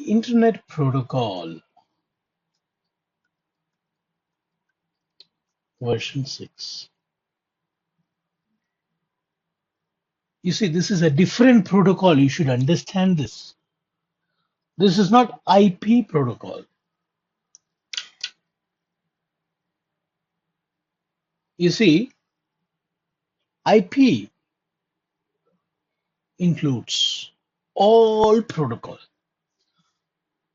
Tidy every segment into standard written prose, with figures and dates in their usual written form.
Internet Protocol version 6. You see, this is a different protocol. You should understand this. This is not IP protocol. You see, IP includes all protocol.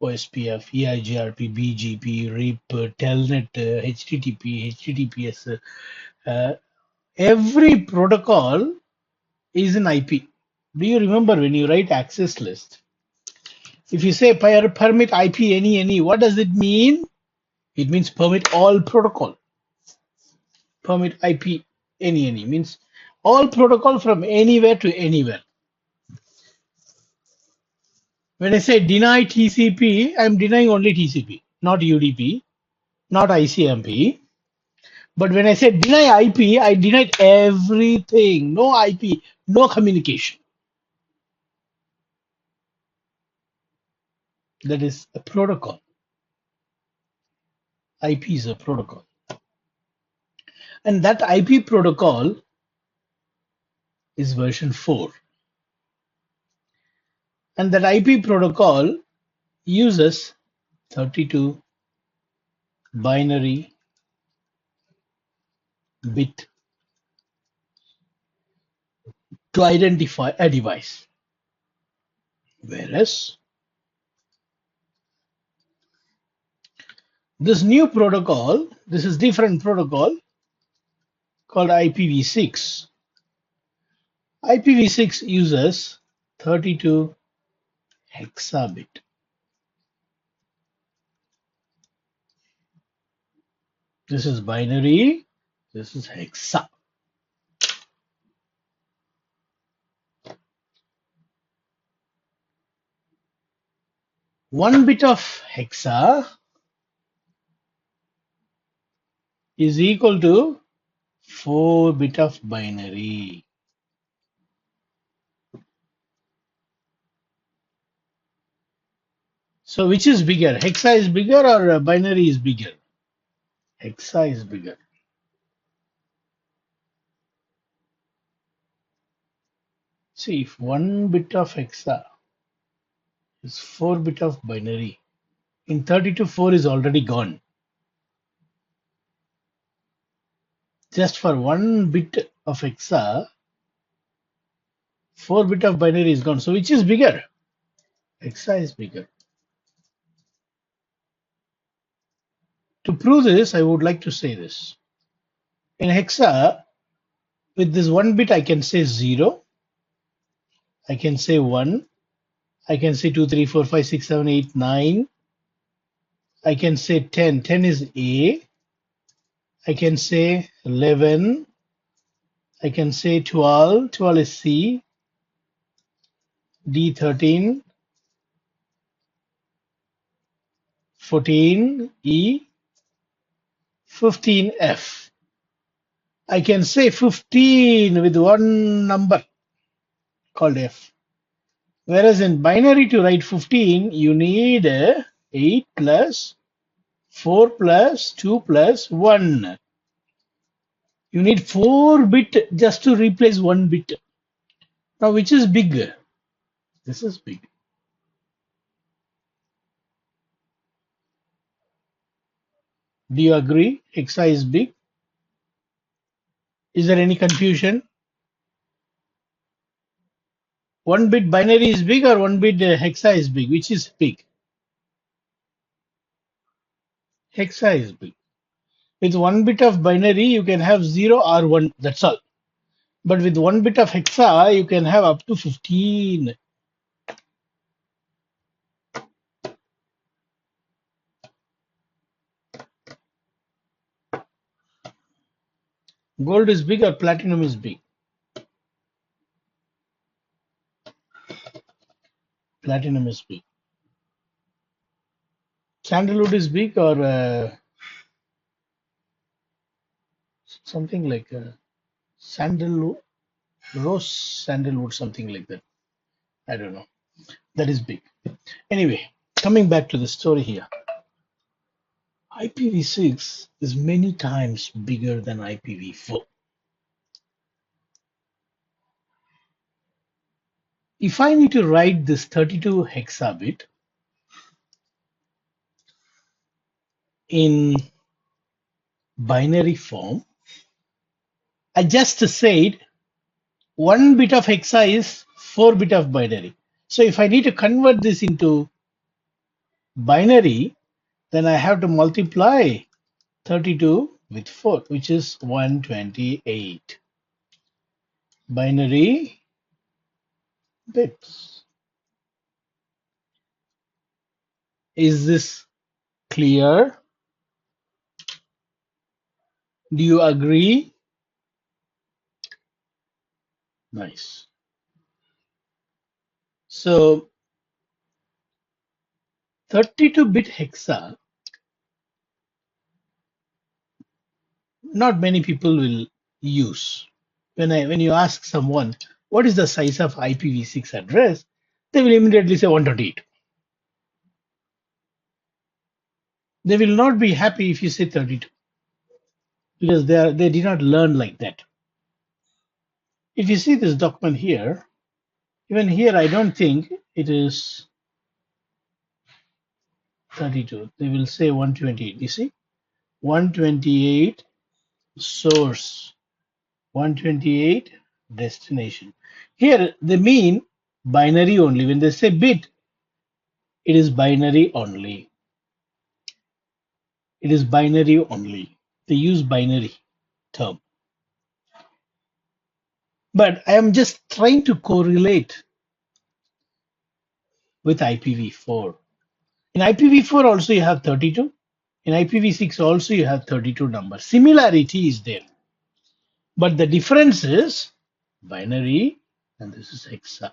OSPF, EIGRP, BGP, RIP, Telnet, HTTP, HTTPS. Every protocol is an IP. Do you remember when you write access list? If you say permit IP any, what does it mean? It means permit all protocol. Permit IP any means all protocol from anywhere to anywhere. When I say deny TCP, I'm denying only TCP, not UDP, not ICMP. But when I say deny IP, I denied everything. No IP, no communication. That is a protocol. IP is a protocol. And that IP protocol is version 4. And that IP protocol uses 32 binary bit to identify a device. Whereas this new protocol, this is different protocol called IPv6. IPv6 uses 32 hexabit. This is binary, this is hexa. One bit of hexa is equal to 4 bit of binary. So which is bigger? Hexa is bigger or binary is bigger? Hexa is bigger. See, if 1 bit of hexa is 4 bit of binary, in 32 4 is already gone. Just for 1 bit of hexa, 4 bit of binary is gone. So which is bigger? Hexa is bigger. To prove this, I would like to say this. In hexa, with this 1 bit, I can say 0, I can say 1, I can say 2, 3, 4, 5, 6, 7, 8, 9, I can say 10, 10 is A, I can say 11, I can say 12, 12 is C, D 13, 14 E, 15 F. I can say 15 with one number called F. Whereas in binary to write 15, you need 8 plus 4 plus 2 plus 1. You need 4 bit just to replace 1 bit. Now which is big? This is big. Do you agree? Hexa is big. Is there any confusion? 1 bit binary is big or 1 bit hexa is big? Which is big? Hexa is big. With 1 bit of binary, you can have 0 or 1. That's all. But with 1 bit of hexa, you can have up to 15. Gold is big or platinum is big? Platinum is big. Sandalwood is big or something like sandalwood, rose sandalwood, something like that. I don't know. That is big. Anyway, coming back to the story here, IPv6 is many times bigger than IPv4. If I need to write this 32 hexabit in binary form, I just said 1 bit of hexa is 4 bit of binary. So if I need to convert this into binary, then I have to multiply 32 with 4, which is 128 binary bits. Is this clear? Do you agree? Nice. So 32-bit hexa, not many people will use. When you ask someone what is the size of IPv6 address, they will immediately say 128. They will not be happy if you say 32 because they did not learn like that. If you see this document here, even here I don't think it is 32. They will say 128. You see, 128 source, 128 destination. Here they mean binary only. When they say bit, it is binary only. It is binary only. They use binary term. But I am just trying to correlate with IPv4. In IPv4 also you have 32. In IPv6 also you have 32 numbers. Similarity is there. But the difference is binary and this is hexa.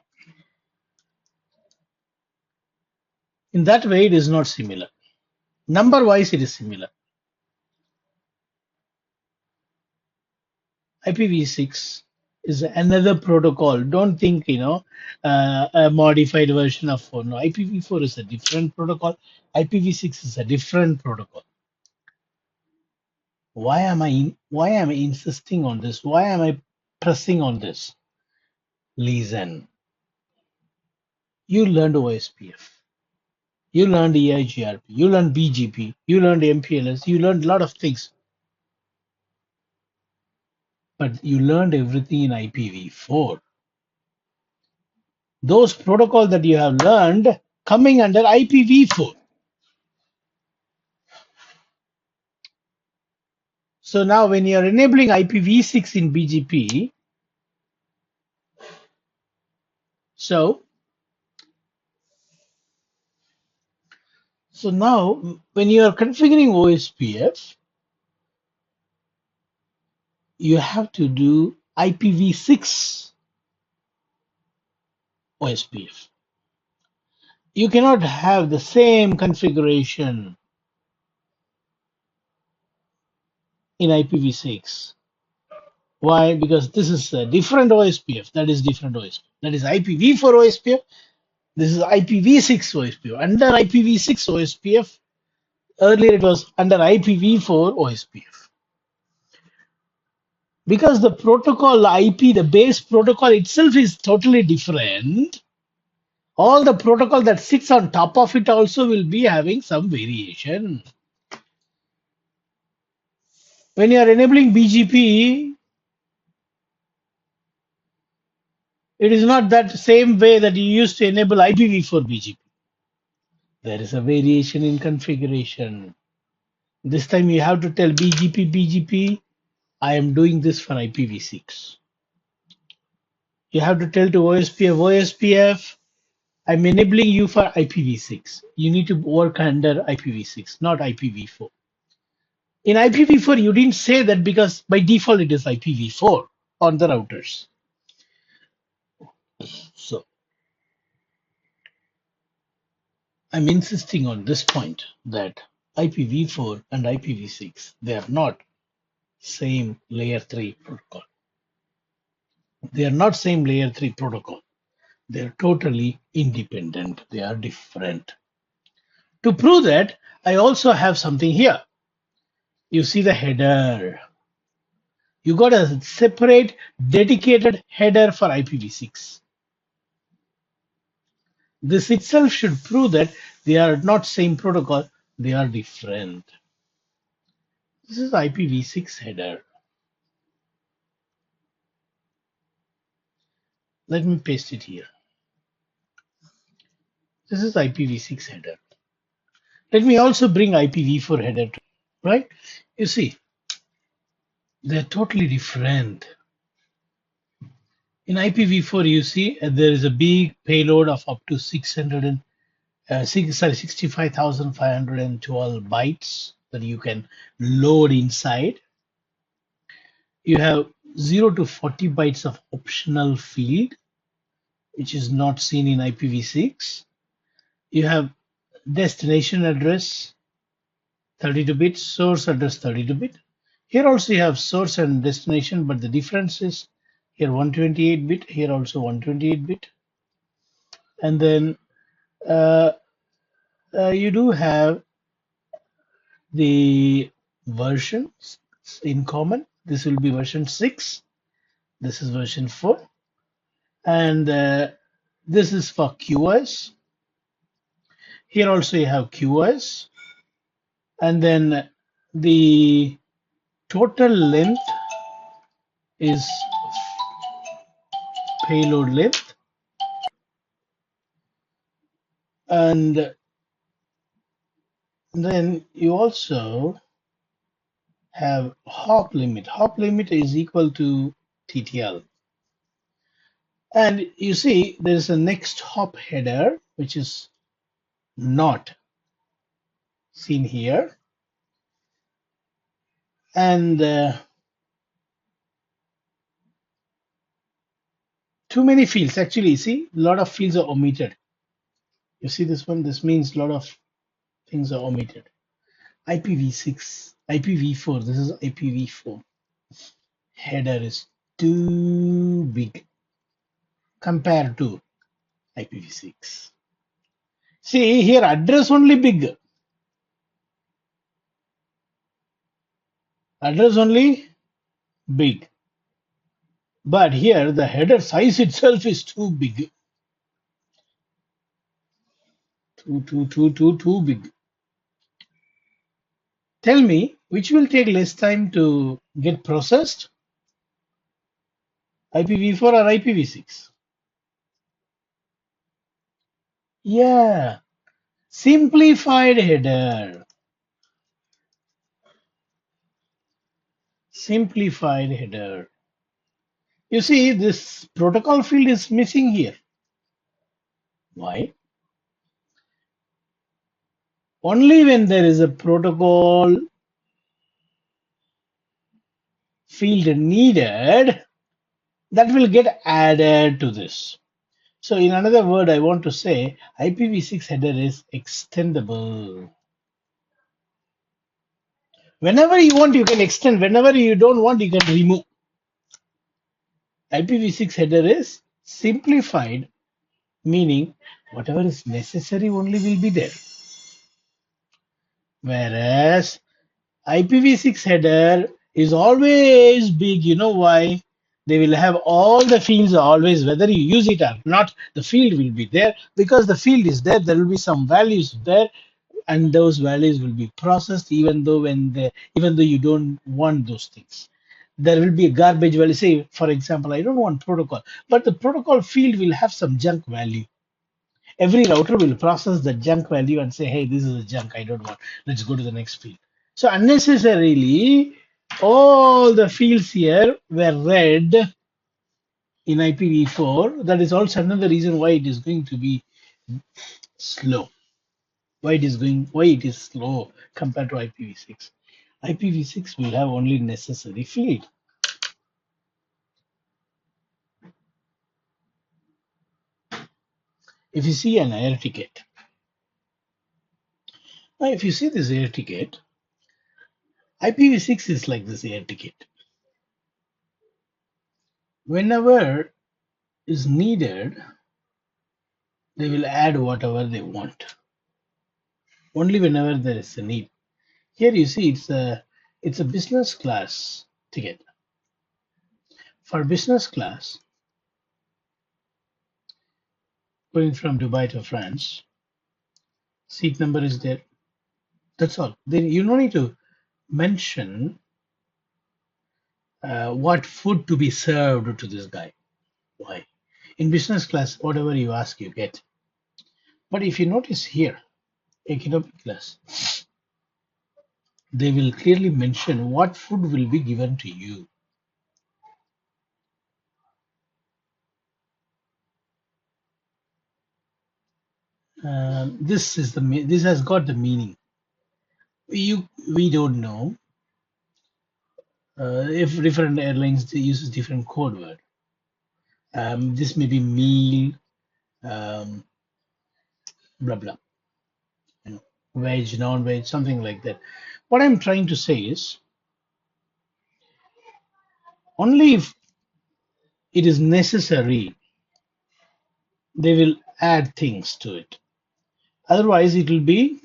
In that way, it is not similar. Number wise, it is similar. IPv6 is another protocol. Don't think, a modified version of 4. No, IPv4 is a different protocol. IPv6 is a different protocol. Why am I insisting on this? Why am I pressing on this? Listen. You learned OSPF. You learned EIGRP. You learned BGP. You learned MPLS. You learned a lot of things. But you learned everything in IPv4. Those protocols that you have learned coming under IPv4. So now when you are enabling IPv6 in BGP, so now when you are configuring OSPF, you have to do IPv6 OSPF. You cannot have the same configuration in IPv6. Why? Because this is a different OSPF. That is different OSPF. That is IPv4 OSPF. This is IPv6 OSPF. Under IPv6 OSPF, earlier it was under IPv4 OSPF. Because the protocol IP, the base protocol itself is totally different, all the protocol that sits on top of it also will be having some variation. When you are enabling BGP, it is not that same way that you used to enable IPv4 BGP. There is a variation in configuration. This time you have to tell BGP, I am doing this for IPv6. You have to tell to OSPF, I'm enabling you for IPv6. You need to work under IPv6, not IPv4. In IPv4, you didn't say that because by default it is IPv4 on the routers. So I'm insisting on this point that IPv4 and IPv6, they are not same layer 3 protocol. They are not same layer 3 protocol. They are totally independent. They are different. To prove that, I also have something here. You see the header. You got a separate dedicated header for IPv6. This itself should prove that they are not same protocol, they are different. This is IPv6 header. Let me paste it here. This is IPv6 header. Let me also bring IPv4 header to, right? You see, they're totally different. In IPv4, you see there is a big payload of up to 65,512 bytes that you can load inside. You have 0 to 40 bytes of optional field, which is not seen in IPv6. You have destination address 32 bits, source address 32 bit. Here also you have source and destination, but the difference is here 128 bit, here also 128 bit. And then uh, you do have the versions in common. This will be version 6. This is version 4. And this is for QoS. Here also you have QoS. And then the total length is payload length. And then you also have hop limit. Hop limit is equal to TTL. And you see there is a next hop header, which is not seen here. And too many fields. Actually, see, a lot of fields are omitted. You see this one? This means a lot of things are omitted. IPv6, IPv4, this is IPv4. Header is too big compared to IPv6. See, here address only big. Address only big. But here the header size itself is too big. Too big. Tell me, which will take less time to get processed? IPv4 or IPv6? Yeah, simplified header. Simplified header. You see, this protocol field is missing here. Why? Only when there is a protocol field needed, that will get added to this. So in another word, I want to say IPv6 header is extendable. Whenever you want, you can extend. Whenever you don't want, you can remove. IPv6 header is simplified, meaning whatever is necessary only will be there. Whereas IPv6 header is always big. You know why? They will have all the fields always, whether you use it or not, the field will be there. Because the field is there, there will be some values there, and those values will be processed even though you don't want those things. There will be a garbage value. Say, for example, I don't want protocol, but the protocol field will have some junk value. Every router will process the junk value and say, hey, this is a junk I don't want. Let's go to the next field. So unnecessarily, all the fields here were read in IPv4. That is also another reason why it is going to be slow. Why it is slow compared to IPv6. IPv6 will have only necessary field. If you see an air ticket, now if you see this air ticket, IPv6 is like this air ticket. Whenever is needed, they will add whatever they want. only whenever there is a need. Here you see it's a business class ticket. For business class, going from Dubai to France, seat number is there. That's all. Then you don't need to mention what food to be served to this guy. Why? In business class, whatever you ask, you get. But if you notice here, economic class, they will clearly mention what food will be given to you. This has got the meaning. We don't know if different airlines uses different code word. This may be meal, um, blah blah, you know, veg, non-veg, something like that. What I'm trying to say is only if it is necessary they will add things to it. Otherwise, it will be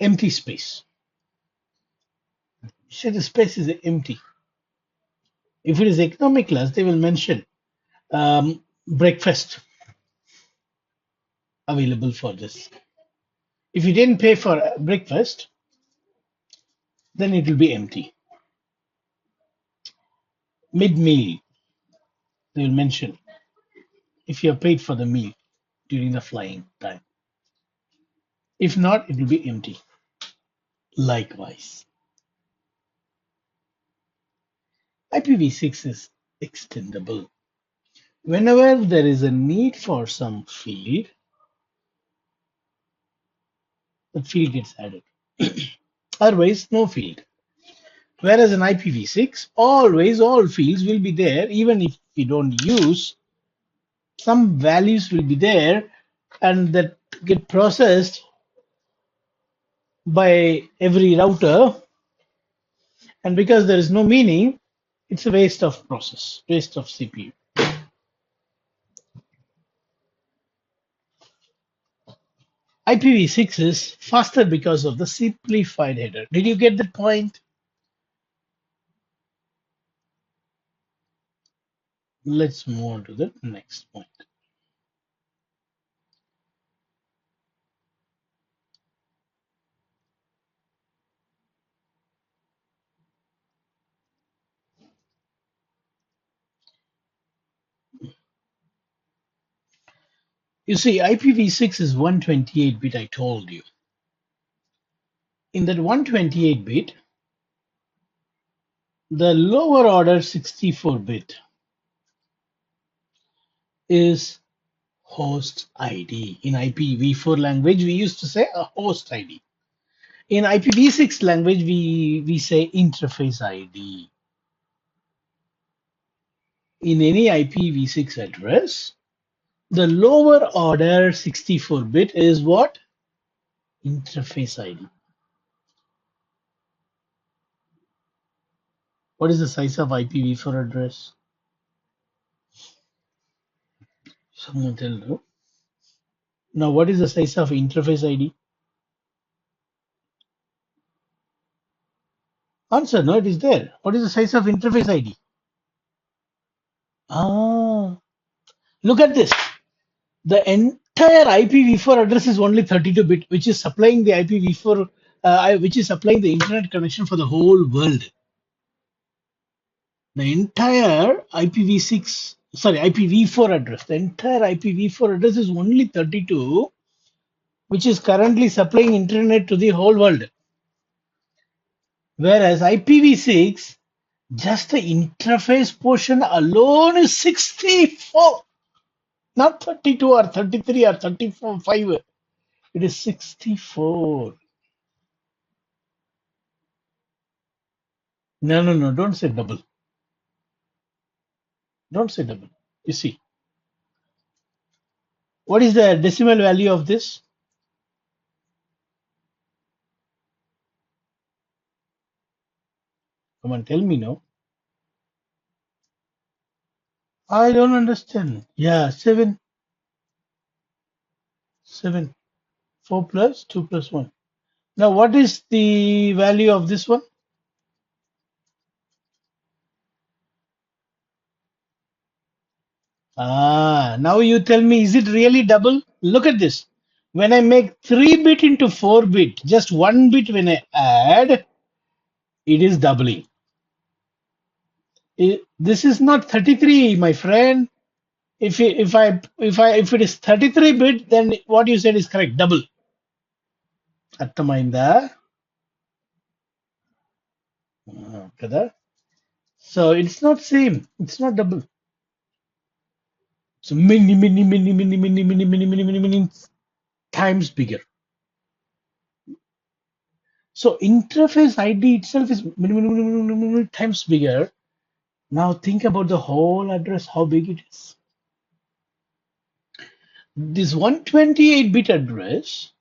empty space. So the space is empty. If it is economic class, they will mention breakfast available for this. If you didn't pay for breakfast, then it will be empty. Mid-meal, they will mention if you have paid for the meal during the flying time. If not, it will be empty. Likewise, IPv6 is extendable. Whenever there is a need for some field, the field gets added. Otherwise, no field. Whereas in IPv6, always all fields will be there, even if you don't use, some values will be there and that get processed by every router. And because there is no meaning, it's a waste of process, waste of CPU. IPv6 is faster because of the simplified header. Did you get the point? Let's move on to the next point. You see, IPv6 is 128-bit, I told you. In that 128-bit, the lower order 64-bit is host ID. In IPv4 language, we used to say a host ID. In IPv6 language, we say interface ID. In any IPv6 address, the lower order 64-bit is what? Interface ID. What is the size of IPv4 address? Someone tell me. Now, what is the size of interface ID? Answer, no, it is there. What is the size of interface ID? Ah, look at this. The entire IPv4 address is only 32-bit, which is supplying the IPv4, which is supplying the internet connection for the whole world. The entire IPv6, sorry, IPv4 address, the entire IPv4 address is only 32, which is currently supplying internet to the whole world. Whereas IPv6, just the interface portion alone is 64, not 32 or 33 or 34, 5. It is 64. No, no, no, don't say double. Don't say double. You see, what is the decimal value of this? Come on, tell me now. I don't understand. Yeah, 7. 7. 4 plus 2 plus 1. Now, what is the value of this one? Now you tell me, is it really double? Look at this. When I make 3 bit into 4 bit, just 1 bit when I add, it is doubling. This is not 33, my friend. If it is 33 bit, then what you said is correct, double. అర్థమైందా? కదా? So it's not same. It's not double. So many times bigger. So interface ID itself is many times bigger. Now think about the whole address, how big it is. This 128-bit address,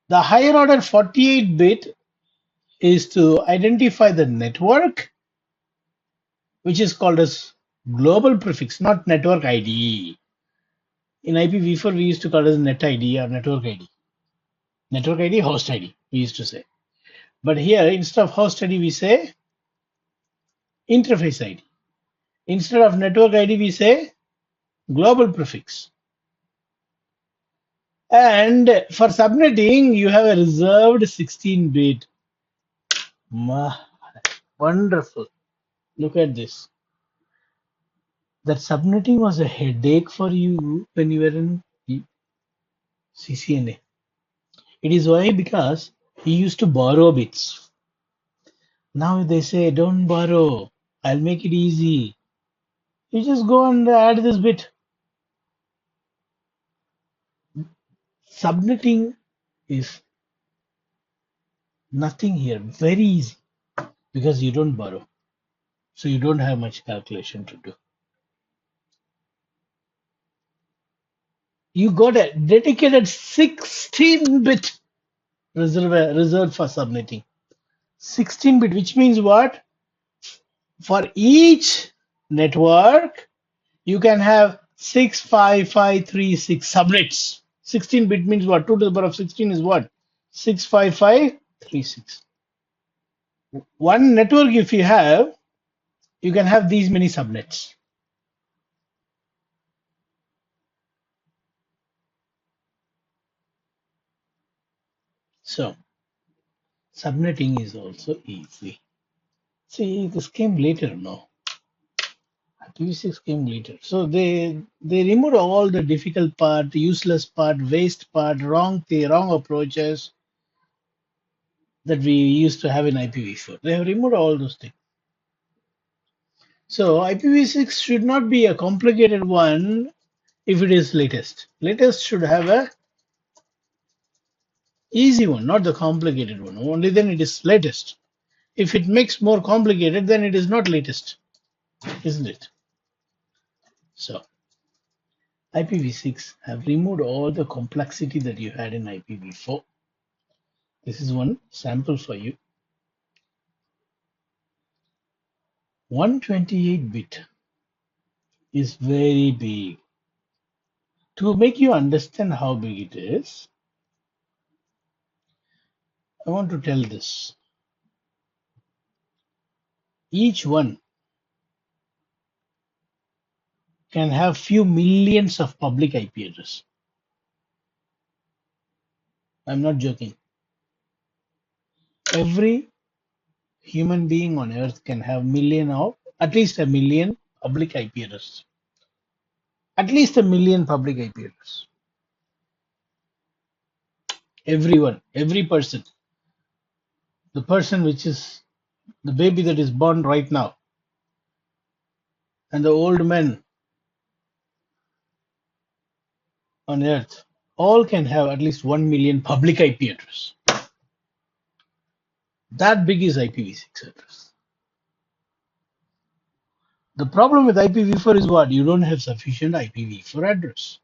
the higher order 48-bit is to identify the network, which is called as global prefix, not network ID. In IPv4, we used to call it as net ID or network ID. Network ID, host ID, we used to say. But here, instead of host ID, we say interface ID. Instead of network ID, we say global prefix. And for subnetting, you have a reserved 16-bit. Wonderful. Look at this. That subnetting was a headache for you when you were in CCNA. It is why because you used to borrow bits. Now they say, don't borrow. I'll make it easy. You just go and add this bit. Subnetting is nothing here. Very easy because you don't borrow. So you don't have much calculation to do. You got a dedicated 16-bit reserved for subnetting. 16-bit, which means what? For each network, you can have 65536 subnets. 16-bit means what? 2 to the power of 16 is what? 65536. One network, if you have, you can have these many subnets. So, subnetting is also easy. See, this came later, no? IPv6 came later. So they removed all the difficult part, useless part, waste part, wrong approaches that we used to have in IPv4. They have removed all those things. So IPv6 should not be a complicated one if it is latest. Latest should have a easy one, not the complicated one. Only then it is latest. If it makes more complicated, then it is not latest, isn't it? So IPv6 have removed all the complexity that you had in IPv4. This is one sample for you. 128-bit is very big. To make you understand how big it is, I want to tell this. Each one can have few millions of public IP addresses. I'm not joking. Every human being on earth can have at least a million public IP addresses. At least a million public IP addresses. Everyone, every person. The person which is the baby that is born right now, and the old men on earth, all can have at least 1 million public IP address. That big is IPv6 address. The problem with IPv4 is what? You don't have sufficient IPv4 address.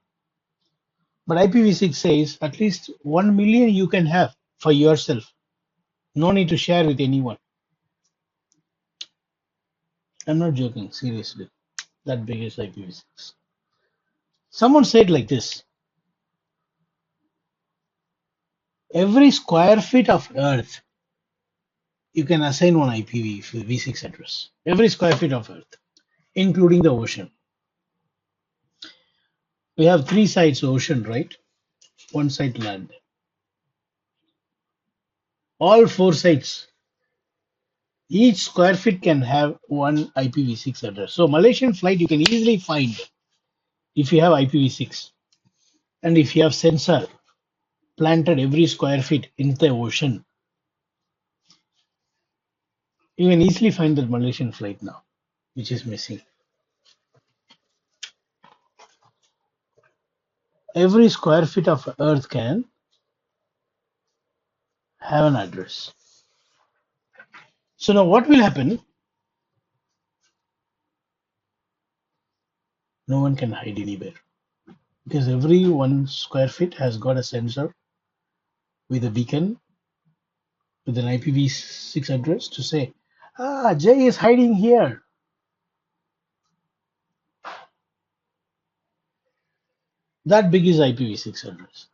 But IPv6 says at least 1 million you can have for yourself. No need to share with anyone. I'm not joking, seriously. That big is IPv6. Someone said like this. Every square feet of earth, you can assign one IPv6 address. Every square feet of earth, including the ocean. We have three sides ocean, right? One side land. All four sides, each square feet can have one IPv6 address. So Malaysian flight you can easily find if you have IPv6. And if you have sensor planted every square feet in the ocean, you can easily find that Malaysian flight now, which is missing. Every square feet of earth can have an address. So now what will happen? No one can hide anywhere because every 1 square feet has got a sensor with a beacon with an IPv6 address to say, Jay is hiding here. That big is IPv6 address.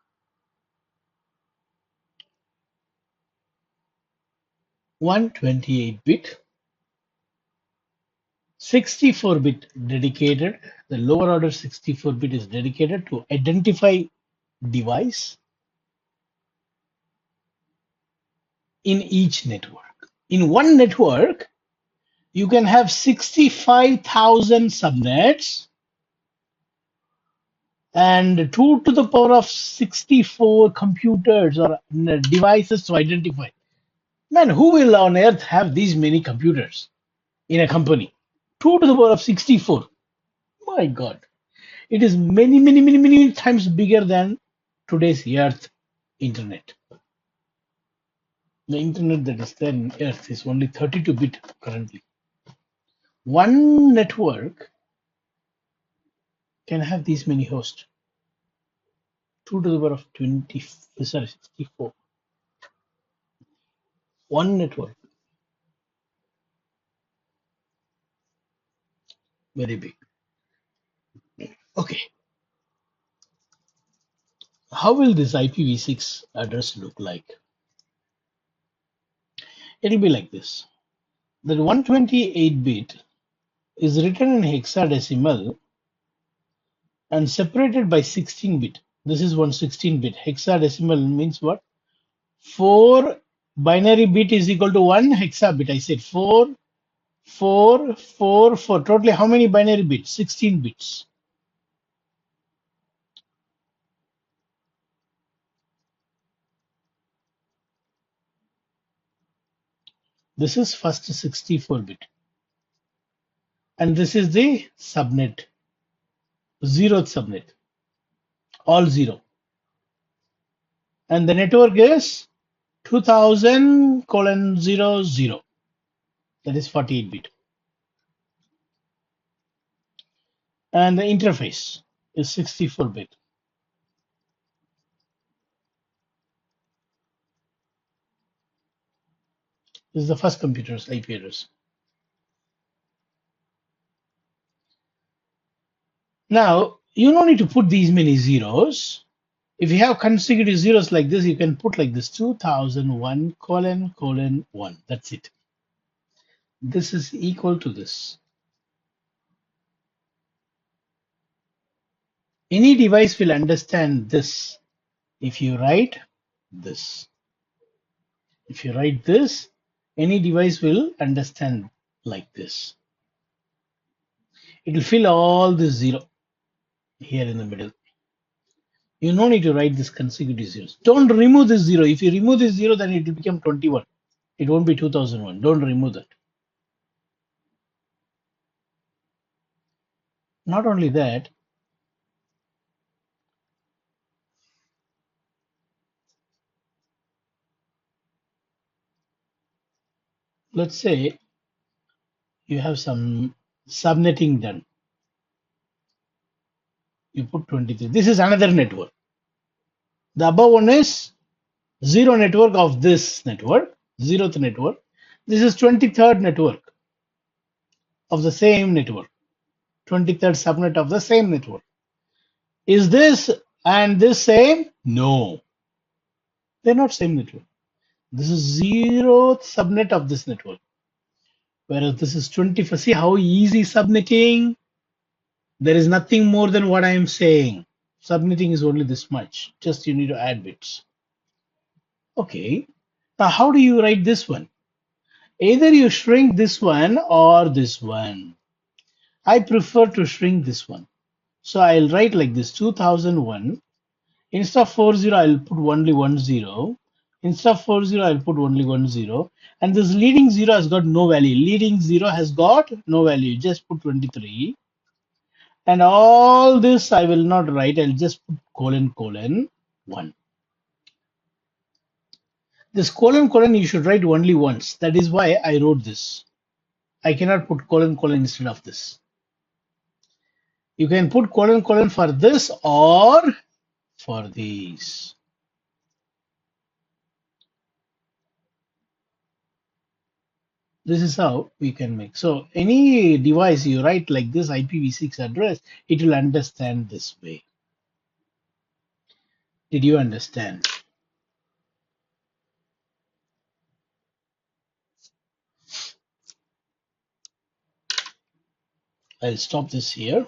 128-bit, 64-bit dedicated. The lower order 64-bit is dedicated to identify device in each network. In one network, you can have 65,000 subnets and 2 to the power of 64 computers or devices to identify. Man, who will on earth have these many computers in a company? 2 to the power of 64. My God. It is many, many, many, many times bigger than today's Earth internet. The internet that is there in Earth is only 32-bit currently. One network can have these many hosts. 2 to the power of 20, sorry, 64. One network. Very big. Okay. How will this IPv6 address look like? It will be like this. The 128-bit is written in hexadecimal and separated by 16-bit. This is 116-bit. Hexadecimal means what? 4 binary bit is equal to 1 hexa bit. I said 4, 4, 4, 4. Totally how many binary bits? 16 bits. This is first 64-bit. And this is the subnet, 0th subnet, all 0. And the network is 2000 colon 00. That is 48-bit. And the interface is 64-bit. This is the first computer's IP address. Now, you don't need to put these many zeros. If you have consecutive zeros like this, you can put like this 2001 colon colon 1. That's it. This is equal to this. Any device will understand this if you write this. If you write this, any device will understand like this. It will fill all this zero here in the middle. You no need to write this consecutive zeros. Don't remove this zero. If you remove this zero, then it will become 21. It won't be 2001. Don't remove that. Not only that, let's say you have some subnetting done. You put 23. This is another network. The above one is zero network of this network, 0th network. This is 23rd network of the same network, 23rd subnet of the same network. Is this and this same? No. They're not same network. This is 0th subnet of this network, whereas this is 21st. See how easy subnetting? There is nothing more than what I am saying. Subnetting is only this much. Just you need to add bits. Okay. Now how do you write this one? Either you shrink this one or this one. I prefer to shrink this one. So I'll write like this 2001. Instead of 40, I'll put only 10. Instead of 40, I'll put only 10. And this leading 0 has got no value. Leading 0 has got no value. Just put 23. And all this I will not write. I'll just put colon colon 1. This colon colon you should write only once. That is why I wrote this. I cannot put colon colon instead of this. You can put colon colon for this or for these. This is how we can make. So any device you write like this IPv6 address, it will understand this way. Did you understand? I'll stop this here.